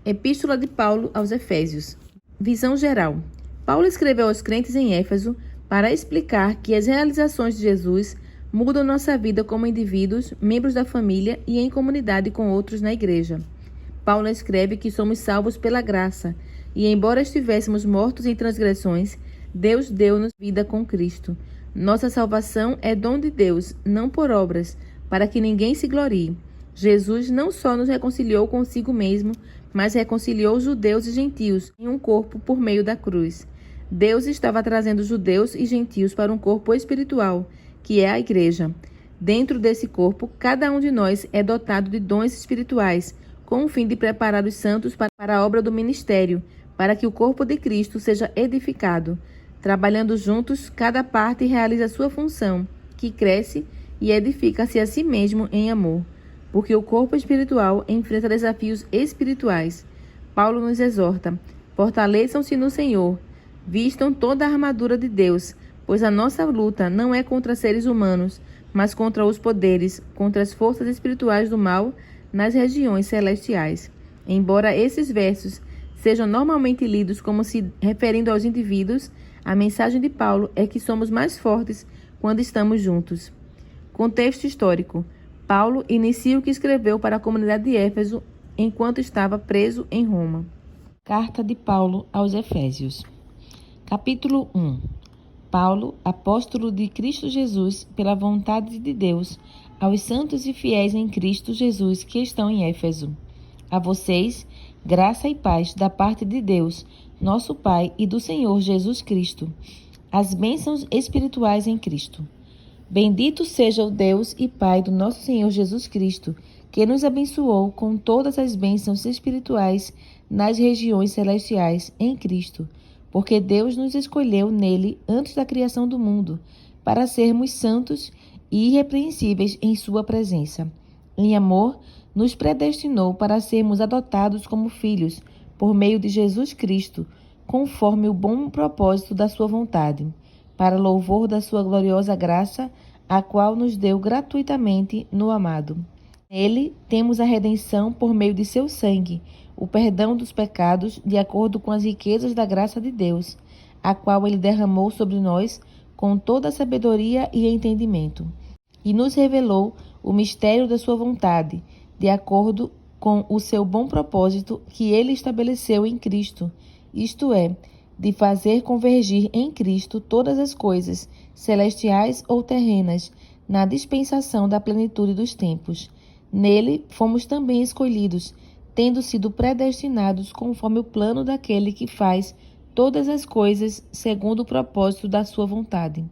Epístola de Paulo aos Efésios. Visão geral. Paulo escreveu aos crentes em Éfeso para explicar que as realizações de Jesus mudam nossa vida como indivíduos, membros da família e em comunidade com outros na igreja. Paulo escreve que somos salvos pela graça e, embora estivéssemos mortos em transgressões, Deus deu-nos vida com Cristo. Nossa salvação é dom de Deus, não por obras, para que ninguém se glorie. Jesus não só nos reconciliou consigo mesmo, mas reconciliou judeus e gentios em um corpo por meio da cruz. Deus estava trazendo judeus e gentios para um corpo espiritual, que é a igreja. Dentro desse corpo, cada um de nós é dotado de dons espirituais, com o fim de preparar os santos para a obra do ministério, para que o corpo de Cristo seja edificado. Trabalhando juntos, cada parte realiza a sua função, que cresce e edifica-se a si mesmo em amor. Porque o corpo espiritual enfrenta desafios espirituais. Paulo nos exorta: fortaleçam-se no Senhor, vistam toda a armadura de Deus, pois a nossa luta não é contra seres humanos, mas contra os poderes, contra as forças espirituais do mal nas regiões celestiais. Embora esses versos sejam normalmente lidos como se referindo aos indivíduos, a mensagem de Paulo é que somos mais fortes quando estamos juntos. Contexto histórico. Paulo inicia o que escreveu para a comunidade de Éfeso enquanto estava preso em Roma. Carta de Paulo aos Efésios. Capítulo 1. Paulo, apóstolo de Cristo Jesus, pela vontade de Deus, aos santos e fiéis em Cristo Jesus que estão em Éfeso. A vocês, graça e paz da parte de Deus, nosso Pai, e do Senhor Jesus Cristo. As bênçãos espirituais em Cristo. Bendito seja o Deus e Pai do nosso Senhor Jesus Cristo, que nos abençoou com todas as bênçãos espirituais nas regiões celestiais em Cristo, porque Deus nos escolheu nele antes da criação do mundo, para sermos santos e irrepreensíveis em sua presença. Em amor, nos predestinou para sermos adotados como filhos, por meio de Jesus Cristo, conforme o bom propósito da sua vontade, para louvor da sua gloriosa graça, a qual nos deu gratuitamente no amado. Nele temos a redenção por meio de seu sangue, o perdão dos pecados, de acordo com as riquezas da graça de Deus, a qual ele derramou sobre nós com toda a sabedoria e entendimento, e nos revelou o mistério da sua vontade, de acordo com o seu bom propósito que ele estabeleceu em Cristo, isto é, de fazer convergir em Cristo todas as coisas, celestiais ou terrenas, na dispensação da plenitude dos tempos. Nele fomos também escolhidos, tendo sido predestinados conforme o plano daquele que faz todas as coisas segundo o propósito da sua vontade,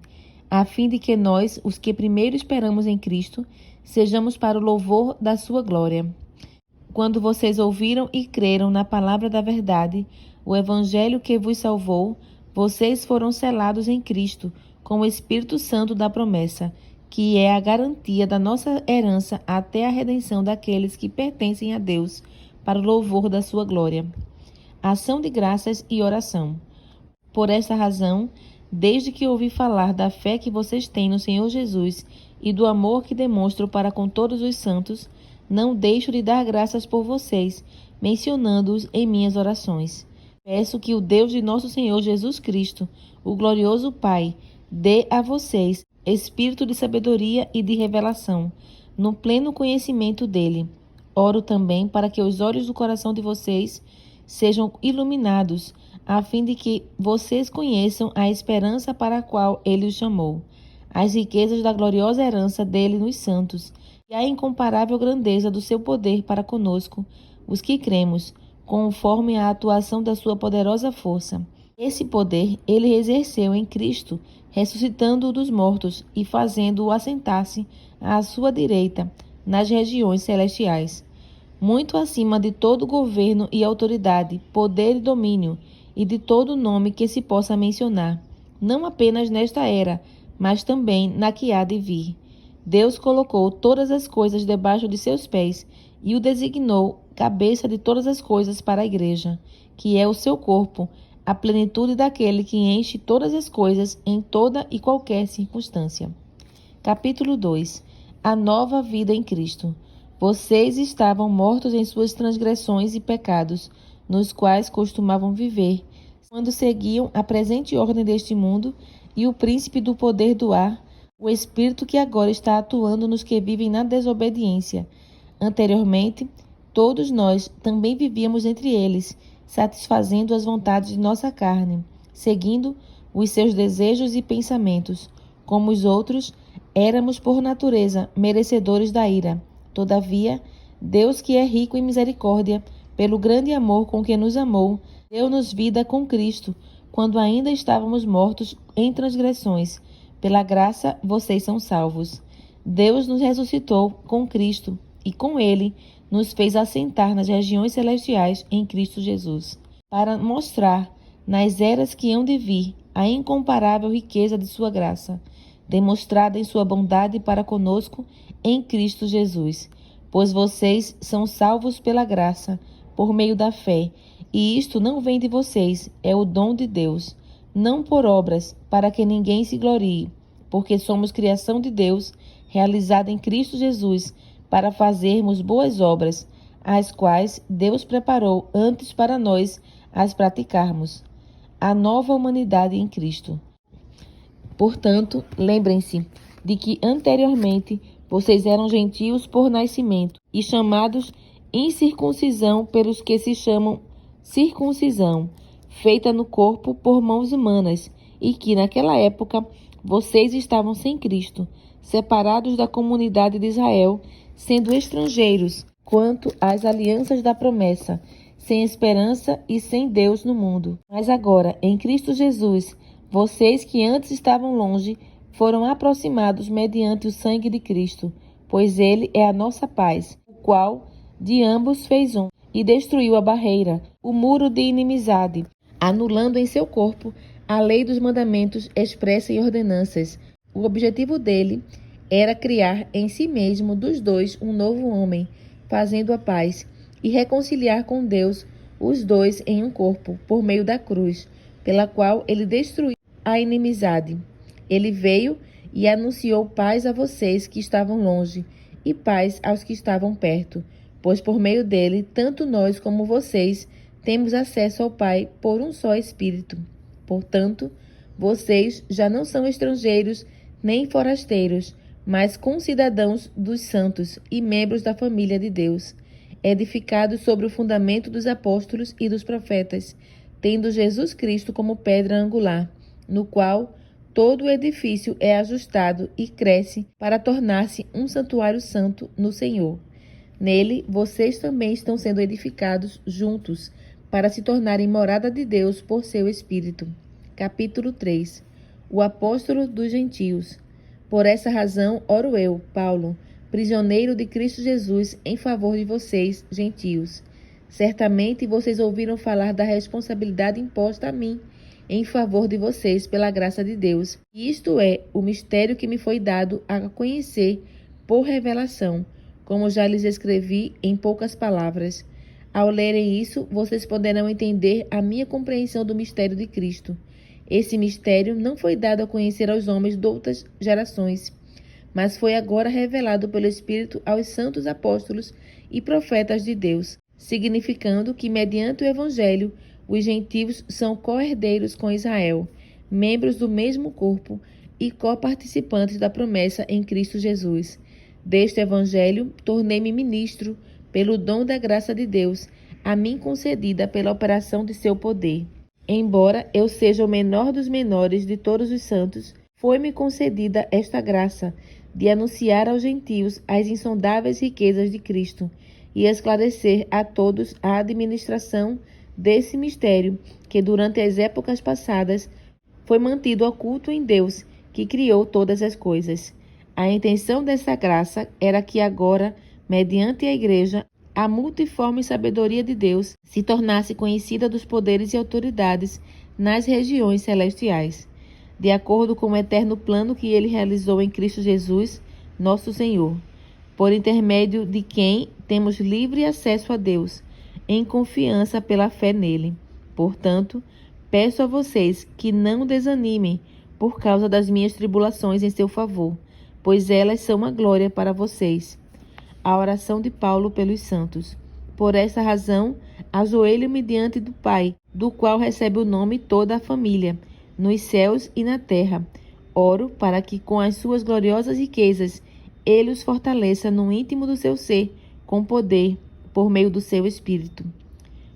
a fim de que nós, os que primeiro esperamos em Cristo, sejamos para o louvor da sua glória. Quando vocês ouviram e creram na palavra da verdade, o evangelho que vos salvou, vocês foram selados em Cristo com o Espírito Santo da promessa, que é a garantia da nossa herança até a redenção daqueles que pertencem a Deus, para o louvor da sua glória. Ação de graças e oração. Por esta razão, desde que ouvi falar da fé que vocês têm no Senhor Jesus e do amor que demonstram para com todos os santos, não deixo de dar graças por vocês, mencionando-os em minhas orações. Peço que o Deus de nosso Senhor Jesus Cristo, o glorioso Pai, dê a vocês espírito de sabedoria e de revelação, no pleno conhecimento dele. Oro também para que os olhos do coração de vocês sejam iluminados, a fim de que vocês conheçam a esperança para a qual ele os chamou, as riquezas da gloriosa herança dele nos santos, e a incomparável grandeza do seu poder para conosco, os que cremos, conforme a atuação da sua poderosa força. Esse poder ele exerceu em Cristo, ressuscitando-o dos mortos e fazendo-o assentar-se à sua direita, nas regiões celestiais, muito acima de todo governo e autoridade, poder e domínio, e de todo nome que se possa mencionar, não apenas nesta era, mas também na que há de vir. Deus colocou todas as coisas debaixo de seus pés e o designou cabeça de todas as coisas para a igreja, que é o seu corpo, a plenitude daquele que enche todas as coisas em toda e qualquer circunstância. Capítulo 2. A nova vida em Cristo. Vocês estavam mortos em suas transgressões e pecados, nos quais costumavam viver, quando seguiam a presente ordem deste mundo e o príncipe do poder do ar, o espírito que agora está atuando nos que vivem na desobediência. Anteriormente, todos nós também vivíamos entre eles, satisfazendo as vontades de nossa carne, seguindo os seus desejos e pensamentos. Como os outros, éramos por natureza merecedores da ira. Todavia, Deus, que é rico em misericórdia, pelo grande amor com que nos amou, deu-nos vida com Cristo, quando ainda estávamos mortos em transgressões. Pela graça, vocês são salvos. Deus nos ressuscitou com Cristo e com Ele nos fez assentar nas regiões celestiais em Cristo Jesus, para mostrar, nas eras que hão de vir, a incomparável riqueza de sua graça, demonstrada em sua bondade para conosco em Cristo Jesus. Pois vocês são salvos pela graça, por meio da fé, e isto não vem de vocês, é o dom de Deus, não por obras, para que ninguém se glorie, porque somos criação de Deus, realizada em Cristo Jesus, para fazermos boas obras, as quais Deus preparou antes para nós as praticarmos. A nova humanidade em Cristo. Portanto, lembrem-se de que anteriormente vocês eram gentios por nascimento e chamados incircuncisão pelos que se chamam circuncisão, feita no corpo por mãos humanas, e que naquela época vocês estavam sem Cristo, separados da comunidade de Israel, sendo estrangeiros quanto às alianças da promessa, sem esperança e sem Deus no mundo. Mas agora, em Cristo Jesus, vocês que antes estavam longe, foram aproximados mediante o sangue de Cristo, pois Ele é a nossa paz, o qual de ambos fez um, e destruiu a barreira, o muro de inimizade, anulando em seu corpo a lei dos mandamentos expressa em ordenanças. O objetivo dele era criar em si mesmo dos dois um novo homem, fazendo a paz, e reconciliar com Deus os dois em um corpo, por meio da cruz, pela qual ele destruiu a inimizade. Ele veio e anunciou paz a vocês que estavam longe, e paz aos que estavam perto, pois por meio dele, tanto nós como vocês temos acesso ao Pai por um só Espírito. Portanto, vocês já não são estrangeiros nem forasteiros, mas concidadãos dos santos e membros da família de Deus, edificados sobre o fundamento dos apóstolos e dos profetas, tendo Jesus Cristo como pedra angular, no qual todo o edifício é ajustado e cresce para tornar-se um santuário santo no Senhor. Nele, vocês também estão sendo edificados juntos para se tornarem morada de Deus por seu Espírito. Capítulo 3. O apóstolo dos gentios. Por essa razão, oro eu, Paulo, prisioneiro de Cristo Jesus, em favor de vocês, gentios. Certamente vocês ouviram falar da responsabilidade imposta a mim, em favor de vocês pela graça de Deus. Isto é o mistério que me foi dado a conhecer por revelação, como já lhes escrevi em poucas palavras. Ao lerem isso, vocês poderão entender a minha compreensão do mistério de Cristo. Esse mistério não foi dado a conhecer aos homens de outras gerações, mas foi agora revelado pelo Espírito aos santos apóstolos e profetas de Deus, significando que, mediante o Evangelho, os gentios são co-herdeiros com Israel, membros do mesmo corpo e coparticipantes da promessa em Cristo Jesus. Deste Evangelho, tornei-me ministro pelo dom da graça de Deus, a mim concedida pela operação de seu poder. Embora eu seja o menor dos menores de todos os santos, foi-me concedida esta graça de anunciar aos gentios as insondáveis riquezas de Cristo e esclarecer a todos a administração desse mistério que durante as épocas passadas foi mantido oculto em Deus, que criou todas as coisas. A intenção dessa graça era que agora, mediante a Igreja, a multiforme sabedoria de Deus se tornasse conhecida dos poderes e autoridades nas regiões celestiais, de acordo com o eterno plano que ele realizou em Cristo Jesus, nosso Senhor, por intermédio de quem temos livre acesso a Deus, em confiança pela fé nele. Portanto, peço a vocês que não desanimem por causa das minhas tribulações em seu favor, pois elas são uma glória para vocês. a oração de Paulo pelos santos. Por essa razão, ajoelho-me diante do Pai, do qual recebe o nome toda a família, nos céus e na terra. Oro para que, com as suas gloriosas riquezas, ele os fortaleça no íntimo do seu ser, com poder, por meio do seu Espírito.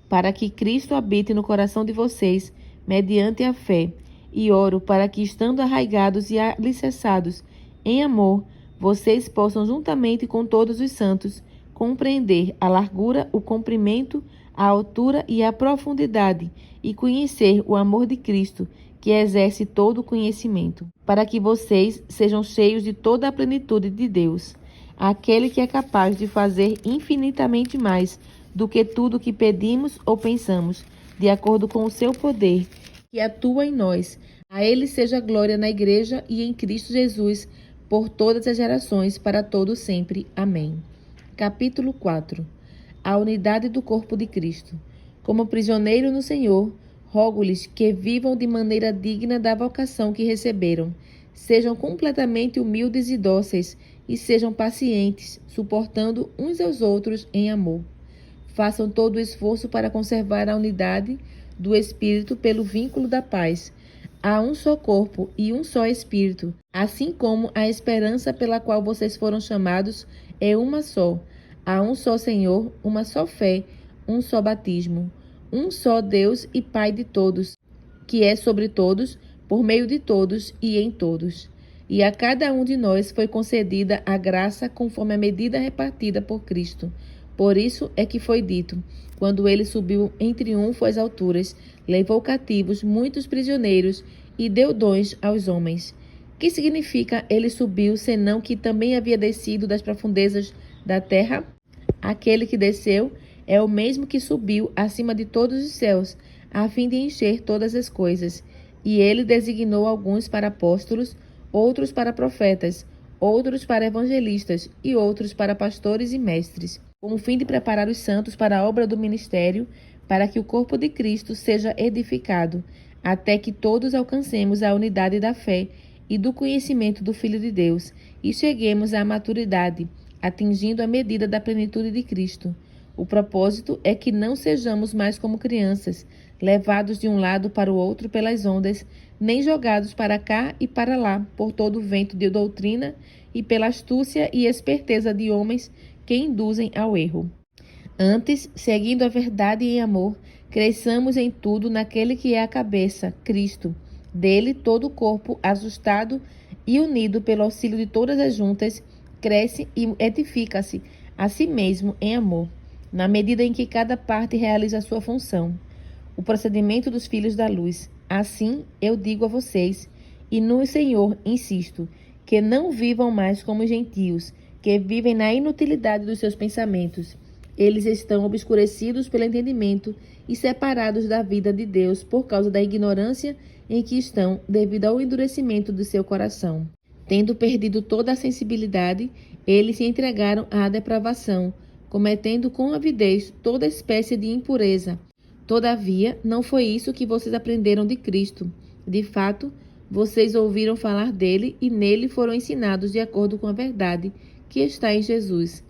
Para que Cristo habite no coração de vocês, mediante a fé. E oro para que, estando arraigados e alicerçados em amor, vocês possam, juntamente com todos os santos, compreender a largura, o comprimento, a altura e a profundidade, e conhecer o amor de Cristo, que exerce todo o conhecimento, para que vocês sejam cheios de toda a plenitude de Deus, aquele que é capaz de fazer infinitamente mais do que tudo que pedimos ou pensamos, de acordo com o seu poder, que atua em nós. A ele seja glória na Igreja e em Cristo Jesus, por todas as gerações, para todo sempre. Amém. Capítulo 4. A unidade do corpo de Cristo. Como prisioneiro no Senhor, rogo-lhes que vivam de maneira digna da vocação que receberam. Sejam completamente humildes e dóceis, e sejam pacientes, suportando uns aos outros em amor. Façam todo o esforço para conservar a unidade do Espírito pelo vínculo da paz. Há um só corpo e um só Espírito, assim como a esperança pela qual vocês foram chamados é uma só. Há um só Senhor, uma só fé, um só batismo, um só Deus e Pai de todos, que é sobre todos, por meio de todos e em todos. E a cada um de nós foi concedida a graça conforme a medida repartida por Cristo. Por isso é que foi dito, quando ele subiu em triunfo às alturas, levou cativos muitos prisioneiros e deu dons aos homens. Que significa ele subiu, senão que também havia descido das profundezas da terra? Aquele que desceu é o mesmo que subiu acima de todos os céus, a fim de encher todas as coisas. E ele designou alguns para apóstolos, outros para profetas, outros para evangelistas e outros para pastores e mestres, com o fim de preparar os santos para a obra do ministério, para que o corpo de Cristo seja edificado, até que todos alcancemos a unidade da fé e do conhecimento do Filho de Deus, e cheguemos à maturidade, atingindo a medida da plenitude de Cristo. O propósito é que não sejamos mais como crianças, levados de um lado para o outro pelas ondas, nem jogados para cá e para lá por todo o vento de doutrina e pela astúcia e esperteza de homens que induzem ao erro. Antes, seguindo a verdade em amor, cresçamos em tudo naquele que é a cabeça, Cristo. Dele, todo o corpo, ajustado e unido pelo auxílio de todas as juntas, cresce e edifica-se a si mesmo em amor, na medida em que cada parte realiza a sua função. O procedimento dos filhos da luz. Assim, eu digo a vocês, e no Senhor insisto, que não vivam mais como gentios, que vivem na inutilidade dos seus pensamentos. Eles estão obscurecidos pelo entendimento e separados da vida de Deus por causa da ignorância em que estão, devido ao endurecimento do seu coração. Tendo perdido toda a sensibilidade, eles se entregaram à depravação, cometendo com avidez toda espécie de impureza. Todavia, não foi isso que vocês aprenderam de Cristo. De fato, vocês ouviram falar dele e nele foram ensinados de acordo com a verdade que está em Jesus.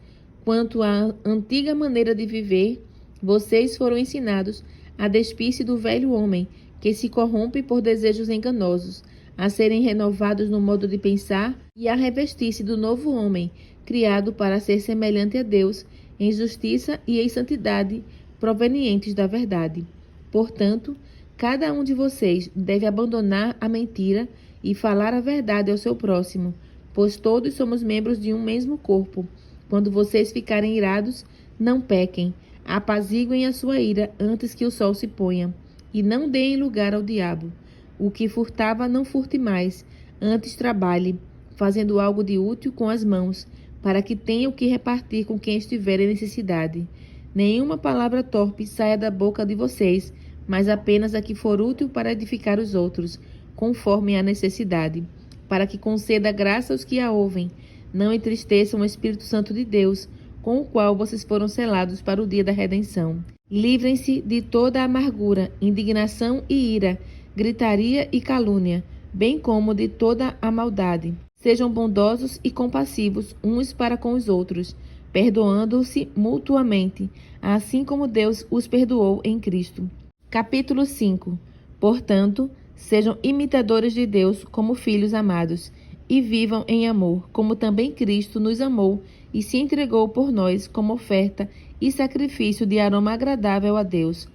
Quanto à antiga maneira de viver, vocês foram ensinados a despir-se do velho homem, que se corrompe por desejos enganosos, a serem renovados no modo de pensar e a revestir-se do novo homem, criado para ser semelhante a Deus, em justiça e em santidade, provenientes da verdade. Portanto, cada um de vocês deve abandonar a mentira e falar a verdade ao seu próximo, pois todos somos membros de um mesmo corpo. Quando vocês ficarem irados, não pequem, apaziguem a sua ira antes que o sol se ponha, e não deem lugar ao diabo. O que furtava, não furte mais, antes trabalhe, fazendo algo de útil com as mãos, para que tenha o que repartir com quem estiver em necessidade. Nenhuma palavra torpe saia da boca de vocês, mas apenas a que for útil para edificar os outros, conforme a necessidade, para que conceda graça aos que a ouvem. Não entristeçam o Espírito Santo de Deus, com o qual vocês foram selados para o dia da redenção. Livrem-se de toda amargura, indignação e ira, gritaria e calúnia, bem como de toda a maldade. Sejam bondosos e compassivos uns para com os outros, perdoando-se mutuamente, assim como Deus os perdoou em Cristo. Capítulo 5. Portanto, sejam imitadores de Deus como filhos amados, e vivam em amor, como também Cristo nos amou e se entregou por nós como oferta e sacrifício de aroma agradável a Deus.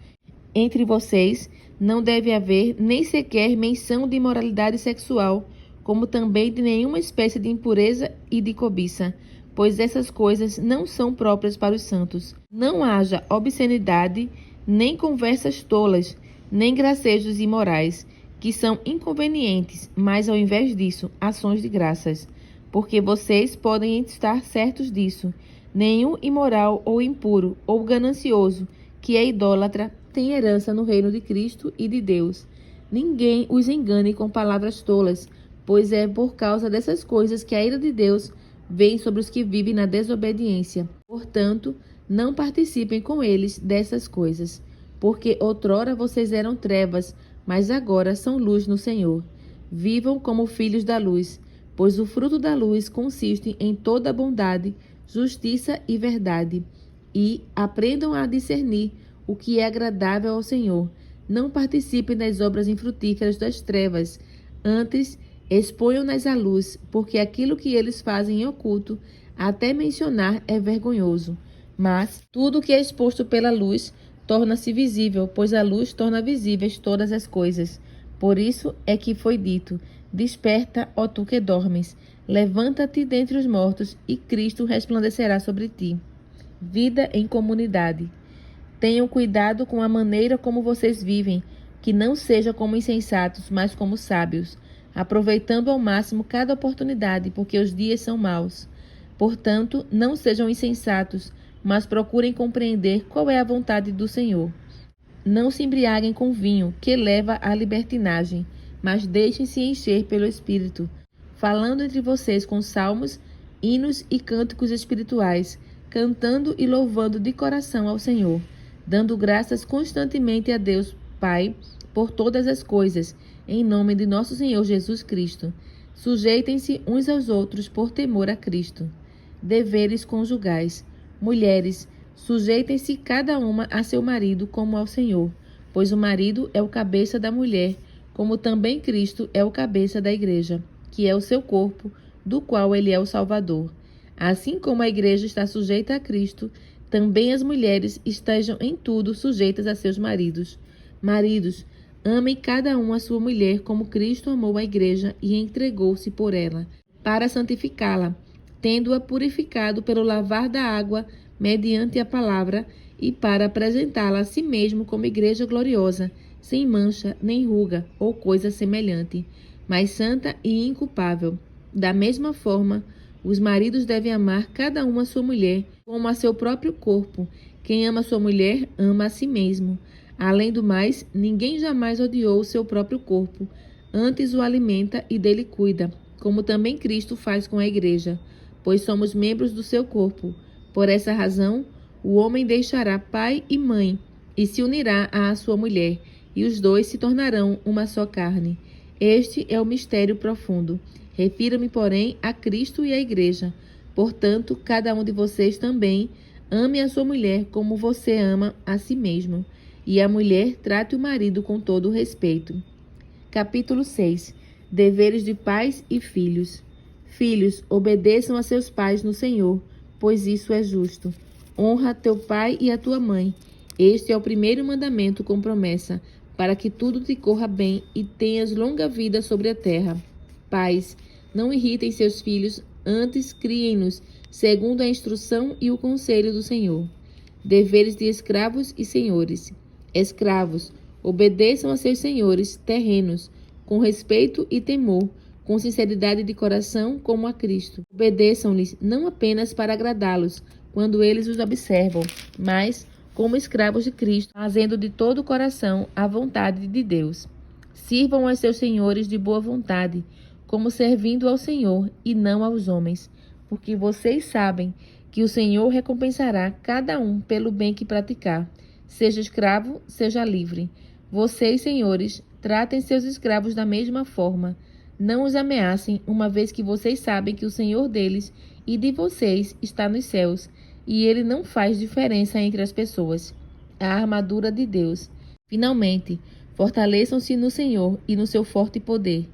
Entre vocês não deve haver nem sequer menção de imoralidade sexual, como também de nenhuma espécie de impureza e de cobiça, pois essas coisas não são próprias para os santos. Não haja obscenidade, nem conversas tolas, nem gracejos imorais, que são inconvenientes, mas ao invés disso, ações de graças. Porque vocês podem estar certos disso. Nenhum imoral ou impuro ou ganancioso, que é idólatra, tem herança no reino de Cristo e de Deus. Ninguém os engane com palavras tolas, pois é por causa dessas coisas que a ira de Deus vem sobre os que vivem na desobediência. Portanto, não participem com eles dessas coisas, porque outrora vocês eram trevas, mas agora são luz no Senhor. Vivam como filhos da luz, pois o fruto da luz consiste em toda bondade, justiça e verdade. E aprendam a discernir o que é agradável ao Senhor. Não participem das obras infrutíferas das trevas. Antes, exponham-nas à luz, porque aquilo que eles fazem em oculto, até mencionar, é vergonhoso. Mas tudo que é exposto pela luz torna-se visível, pois a luz torna visíveis todas as coisas. Por isso é que foi dito: desperta, ó tu que dormes, levanta-te dentre os mortos, e Cristo resplandecerá sobre ti. Vida em comunidade. Tenham cuidado com a maneira como vocês vivem, que não seja como insensatos, mas como sábios, aproveitando ao máximo cada oportunidade, porque os dias são maus. Portanto, não sejam insensatos, mas procurem compreender qual é a vontade do Senhor. Não se embriaguem com vinho, que leva à libertinagem, mas deixem-se encher pelo Espírito, falando entre vocês com salmos, hinos e cânticos espirituais, cantando e louvando de coração ao Senhor, dando graças constantemente a Deus Pai por todas as coisas, em nome de nosso Senhor Jesus Cristo. Sujeitem-se uns aos outros por temor a Cristo. Deveres conjugais. Mulheres, sujeitem-se cada uma a seu marido como ao Senhor, pois o marido é o cabeça da mulher, como também Cristo é o cabeça da igreja, que é o seu corpo, do qual ele é o Salvador. Assim como a igreja está sujeita a Cristo, também as mulheres estejam em tudo sujeitas a seus maridos. Maridos, amem cada um a sua mulher como Cristo amou a igreja e entregou-se por ela, para santificá-la, tendo-a purificado pelo lavar da água mediante a palavra, e para apresentá-la a si mesmo como igreja gloriosa, sem mancha, nem ruga, ou coisa semelhante, mas santa e inculpável. Da mesma forma, os maridos devem amar cada um a sua mulher, como a seu próprio corpo. Quem ama sua mulher, ama a si mesmo. Além do mais, ninguém jamais odiou o seu próprio corpo, antes o alimenta e dele cuida, como também Cristo faz com a igreja, pois somos membros do seu corpo. Por essa razão, o homem deixará pai e mãe e se unirá à sua mulher, e os dois se tornarão uma só carne. Este é o mistério profundo. Refiro-me, porém, a Cristo e à igreja. Portanto, cada um de vocês também ame a sua mulher como você ama a si mesmo, e a mulher trate o marido com todo o respeito. Capítulo 6. Deveres de pais e filhos. Filhos, obedeçam a seus pais no Senhor, pois isso é justo. Honra teu pai e a tua mãe. Este é o primeiro mandamento com promessa, para que tudo te corra bem e tenhas longa vida sobre a terra. Pais, não irritem seus filhos, antes criem-nos, segundo a instrução e o conselho do Senhor. Deveres de escravos e senhores. Escravos, obedeçam a seus senhores terrenos, com respeito e temor, com sinceridade de coração, como a Cristo. Obedeçam-lhes não apenas para agradá-los, quando eles os observam, mas como escravos de Cristo, fazendo de todo o coração a vontade de Deus. Sirvam aos seus senhores de boa vontade, como servindo ao Senhor e não aos homens, porque vocês sabem que o Senhor recompensará cada um pelo bem que praticar, seja escravo, seja livre. Vocês, senhores, tratem seus escravos da mesma forma. Não os ameacem, uma vez que vocês sabem que o Senhor deles e de vocês está nos céus. e ele não faz diferença entre as pessoas. A armadura de Deus. Finalmente, fortaleçam-se no Senhor e no seu forte poder.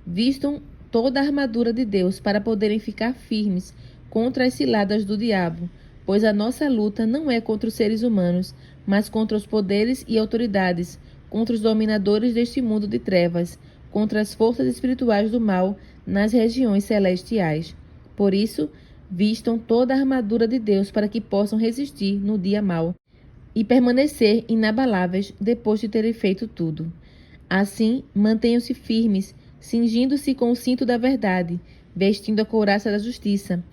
Vistam toda a armadura de Deus para poderem ficar firmes contra as ciladas do diabo, pois a nossa luta não é contra os seres humanos, mas contra os poderes e autoridades, contra os dominadores deste mundo de trevas, contra as forças espirituais do mal nas regiões celestiais. Por isso, vistam toda a armadura de Deus para que possam resistir no dia mau e permanecer inabaláveis depois de terem feito tudo. Assim, mantenham-se firmes, cingindo-se com o cinto da verdade, vestindo a couraça da justiça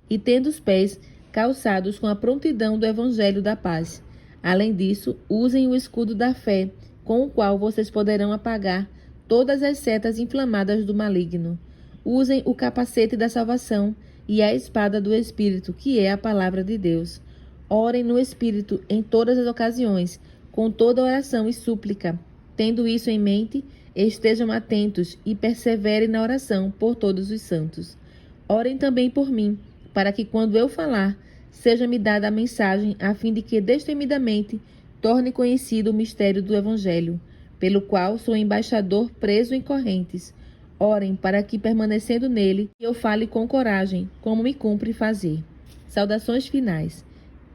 e tendo os pés calçados com a prontidão do evangelho da paz. Além disso, usem o escudo da fé, com o qual vocês poderão apagar todas as setas inflamadas do maligno. Usem o capacete da salvação e a espada do Espírito, que é a palavra de Deus. Orem no Espírito em todas as ocasiões, com toda oração e súplica. Tendo isso em mente, estejam atentos e perseverem na oração por todos os santos. Orem também por mim, para que quando eu falar, seja-me dada a mensagem, a fim de que destemidamente torne conhecido o mistério do Evangelho, pelo qual sou embaixador preso em correntes. Orem para que, permanecendo nele, eu fale com coragem, como me cumpre fazer. Saudações finais.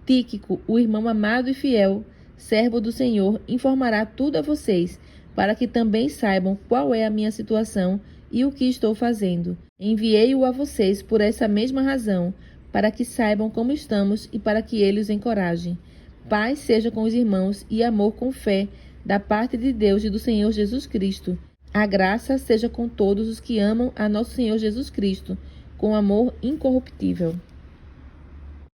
Tíquico, o irmão amado e fiel, servo do Senhor, informará tudo a vocês, para que também saibam qual é a minha situação e o que estou fazendo. Enviei-o a vocês por essa mesma razão, para que saibam como estamos e para que ele os encoraje. Paz seja com os irmãos e amor com fé, da parte de Deus e do Senhor Jesus Cristo. A graça seja com todos os que amam a nosso Senhor Jesus Cristo, com amor incorruptível.